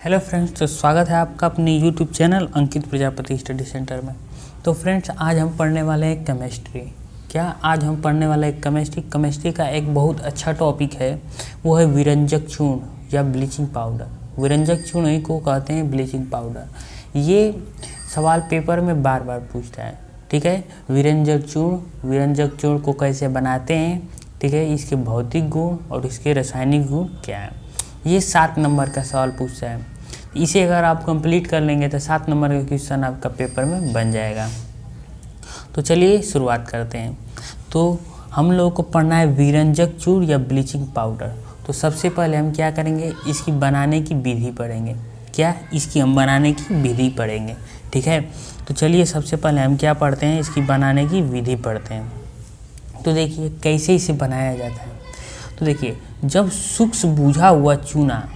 Hello friends, तो स्वागत है आपका अपने यूट्यूब चैनल अंकित प्रजापति स्टडी सेंटर में। तो फ्रेंड्स, आज हम पढ़ने वाले हैं केमिस्ट्री। आज हम पढ़ने वाले हैं केमिस्ट्री का एक बहुत अच्छा टॉपिक है, वो है विरंजक चूर्ण या ब्लीचिंग पाउडर। विरंजक चूर्ण ही को कहते हैं ब्लीचिंग पाउडर। ये सवाल पेपर में बार बार पूछता है, ठीक है। विरंजक चूर्ण को कैसे बनाते हैं, ठीक है, इसके भौतिक गुण और इसके रासायनिक गुण क्या है। ये 7 नंबर का सवाल पूछता है। इसे अगर आप कंप्लीट कर लेंगे तो 7 नंबर का क्वेश्चन आपका पेपर में बन जाएगा। तो चलिए शुरुआत करते हैं। तो हम लोगों को पढ़ना है विरंजक चूर्ण या ब्लीचिंग पाउडर। तो सबसे पहले हम क्या करेंगे, इसकी बनाने की विधि पढ़ेंगे। इसकी हम बनाने की विधि पढ़ेंगे, ठीक है। तो चलिए सबसे पहले हम क्या पढ़ते हैं, इसकी बनाने की विधि पढ़ते हैं। तो देखिए कैसे इसे बनाया जाता है। तो देखिए, जब सूक्ष्म बूझा हुआ चूना,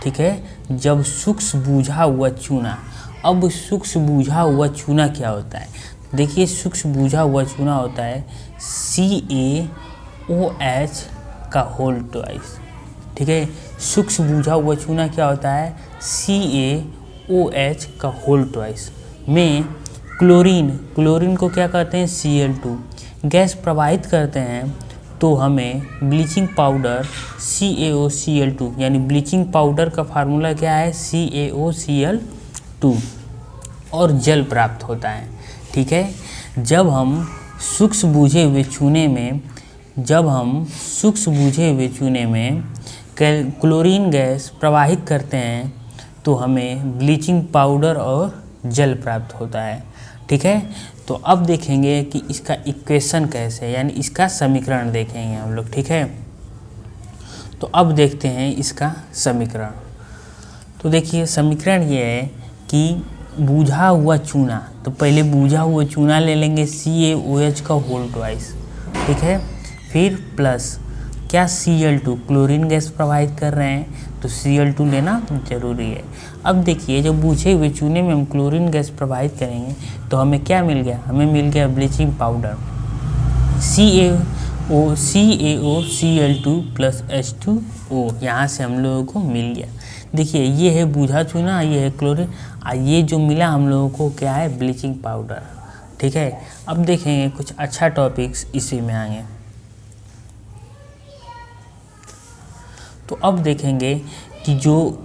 ठीक है, जब सूक्ष्म बूझा हुआ चूना, अब सूक्ष्म बूझा हुआ चूना क्या होता है। देखिए, सूक्ष्म बूझा हुआ चूना होता है CaOH का होल ट्वाइस, ठीक है। सूक्ष्म बूझा हुआ चूना क्या होता है, CaOH का होल ट्वाइस में क्लोरीन को क्या कहते हैं, Cl2 गैस प्रवाहित करते हैं, तो हमें ब्लीचिंग पाउडर CaOCl2 यानी ब्लीचिंग पाउडर का फार्मूला क्या है, CaOCl2 और जल प्राप्त होता है, ठीक है। जब हम सूक्ष्म बूझे हुए चूने में क्लोरीन गैस प्रवाहित करते हैं, तो हमें ब्लीचिंग पाउडर और जल प्राप्त होता है, ठीक है। तो अब देखेंगे कि इसका इक्वेशन कैसे, यानी इसका समीकरण देखेंगे हम लोग, ठीक है। तो अब देखते हैं इसका समीकरण। तो देखिए समीकरण ये है कि बूझा हुआ चूना, तो पहले बूझा हुआ चूना ले लेंगे CaOH का होल ट्वाइस, ठीक है। फिर प्लस क्या Cl2 क्लोरीन गैस प्रवाहित कर रहे हैं, तो Cl2 लेना जरूरी है। अब देखिए, जब बूझे हुए चूने में हम क्लोरीन गैस प्रवाहित करेंगे तो हमें क्या मिल गया, हमें मिल गया bleaching powder CaOCl2 plus H2O, यहाँ से हम लोगों को मिल गया। देखिए, ये है बूझा चूना, ये है क्लोरीन, और ये जो मिला हम लोगों को क्या है, ब्लीचिंग पाउडर, ठीक है। अब देखेंगे कुछ अच्छा टॉपिक्स इसी में आएंगे। तो अब देखेंगे कि जो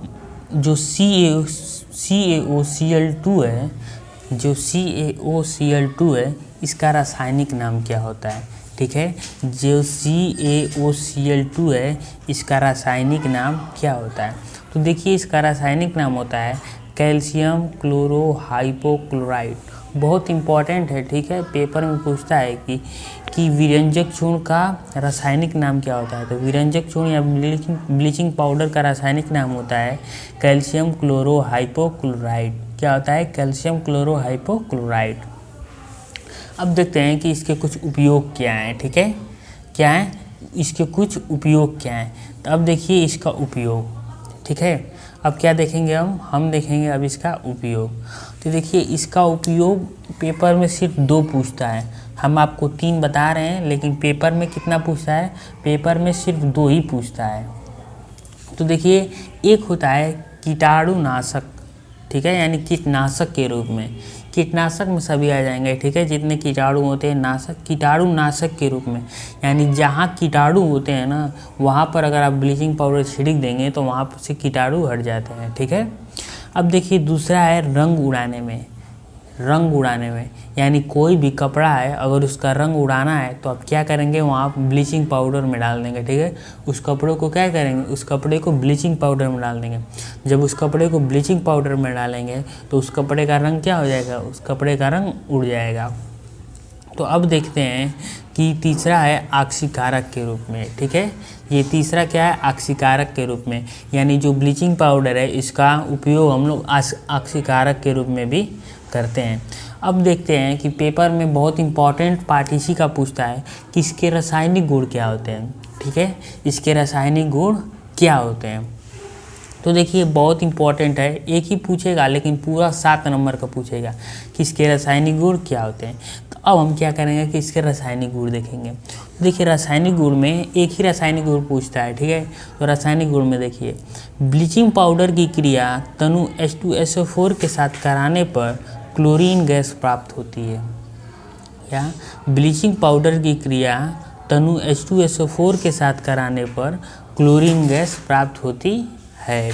CaOCl2 है, इसका रासायनिक नाम क्या होता है, ठीक है। जो CaOCl2 है, इसका रासायनिक नाम क्या होता है। तो देखिए, इसका रासायनिक नाम होता है कैल्शियम क्लोरोहाइपोक्लोराइड। बहुत इम्पॉर्टेंट है, ठीक है। पेपर में पूछता है कि विरंजक चूर्ण का रासायनिक नाम क्या होता है। तो विरंजक चूर्ण या ब्लीचिंग पाउडर का रासायनिक नाम होता है कैल्शियम क्लोरोहाइपोक्लोराइड। क्या होता है, कैल्शियम क्लोरोहाइपोक्लोराइड। अब देखते हैं कि इसके कुछ उपयोग क्या हैं, ठीक है। क्या है इसके कुछ उपयोग क्या हैं। तो अब देखिए इसका उपयोग, ठीक है। अब क्या देखेंगे, हम देखेंगे अब इसका उपयोग। तो देखिए, इसका उपयोग पेपर में सिर्फ 2 पूछता है। हम आपको 3 बता रहे हैं, लेकिन पेपर में कितना पूछता है, पेपर में सिर्फ 2 ही पूछता है। तो देखिए, एक होता है कीटाणुनाशक, ठीक है, यानी कीटनाशक के रूप में। कीटनाशक में सभी आ जाएंगे, ठीक है, जितने कीटाणु होते हैं कीटाणुनाशक के रूप में, यानी जहाँ कीटाणु होते हैं ना, वहाँ पर अगर आप ब्लीचिंग पाउडर छिड़क देंगे तो वहाँ से कीटाणु हट जाते हैं, ठीक है। अब देखिए, दूसरा है रंग उड़ाने में, यानी कोई भी कपड़ा है, अगर उसका रंग उड़ाना है तो आप क्या करेंगे, वहाँ ब्लीचिंग पाउडर में डाल देंगे, ठीक है। उस कपड़े को क्या करेंगे, उस कपड़े को ब्लीचिंग पाउडर में डाल देंगे। जब उस कपड़े को ब्लीचिंग पाउडर में डालेंगे तो उस कपड़े का रंग क्या हो जाएगा, उस कपड़े का रंग उड़ जाएगा। तो अब देखते हैं कि तीसरा है आक्सीकारक के रूप में, ठीक है। ये तीसरा क्या है, आक्सीकारक के रूप में, यानी जो ब्लीचिंग पाउडर है इसका उपयोग हम लोग आक्सीकारक के रूप में भी करते हैं। अब देखते हैं कि पेपर में बहुत इंपॉर्टेंट पार्ट इसी का पूछता है कि इसके रासायनिक गुण क्या होते हैं, ठीक है। इसके रासायनिक गुण क्या होते हैं। तो देखिए, बहुत इंपॉर्टेंट है, एक ही पूछेगा लेकिन पूरा 7 नंबर का पूछेगा कि इसके रासायनिक गुण क्या होते हैं। तो अब हम क्या करेंगे कि इसके रासायनिक गुण देखेंगे। देखिए रासायनिक गुण में एक ही रासायनिक गुण पूछता है, ठीक है। तो रासायनिक गुण में देखिए ब्लीचिंग पाउडर की क्रिया तनु H2SO4 के साथ कराने पर क्लोरीन गैस प्राप्त होती है। या ब्लीचिंग पाउडर की क्रिया तनु H2SO4 के साथ कराने पर क्लोरीन गैस प्राप्त होती है,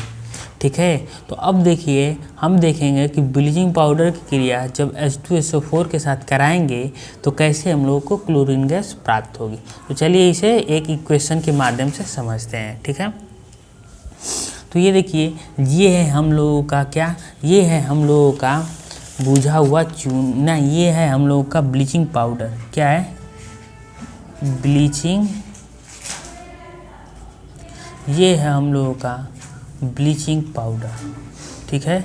ठीक है। तो अब देखिए हम देखेंगे कि ब्लीचिंग पाउडर की क्रिया जब H2SO4 के साथ कराएंगे तो कैसे हम लोगों को क्लोरीन गैस प्राप्त होगी। तो चलिए इसे एक इक्वेशन के माध्यम से समझते हैं, ठीक है। तो ये देखिए ये है हम लोगों का क्या, ये है हम लोगों का बुझा हुआ चूना, ये है हम लोगों का ब्लीचिंग पाउडर। क्या है? ब्लीचिंग, ये है हम लोगों का ब्लीचिंग पाउडर, ठीक है।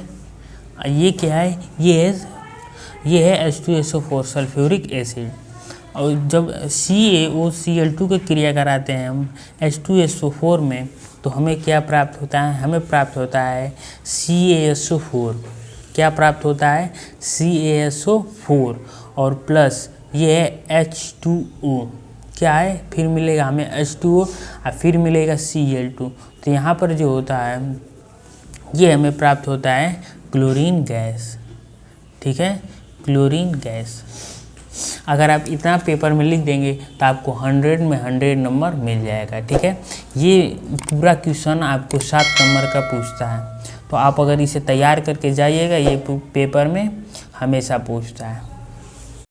ये क्या है? ये है H2SO4 सल्फ्यूरिक एसिड। और जब CaOCl2 की क्रिया कराते हैं हम H2SO4 में तो हमें क्या प्राप्त होता है? हमें प्राप्त होता है CaSO4। क्या प्राप्त होता है? CaSO4 और प्लस ये है H2O। क्या है? फिर मिलेगा हमें H2O और फिर मिलेगा Cl2। तो यहाँ पर जो होता है ये हमें प्राप्त होता है क्लोरीन गैस, ठीक है, क्लोरीन गैस। अगर आप इतना पेपर में लिख देंगे तो आपको 100 में 100 नंबर मिल जाएगा, ठीक है। ये पूरा क्वेश्चन आपको 7 नंबर का पूछता है, तो आप अगर इसे तैयार करके जाइएगा, ये पेपर में हमेशा पूछता है।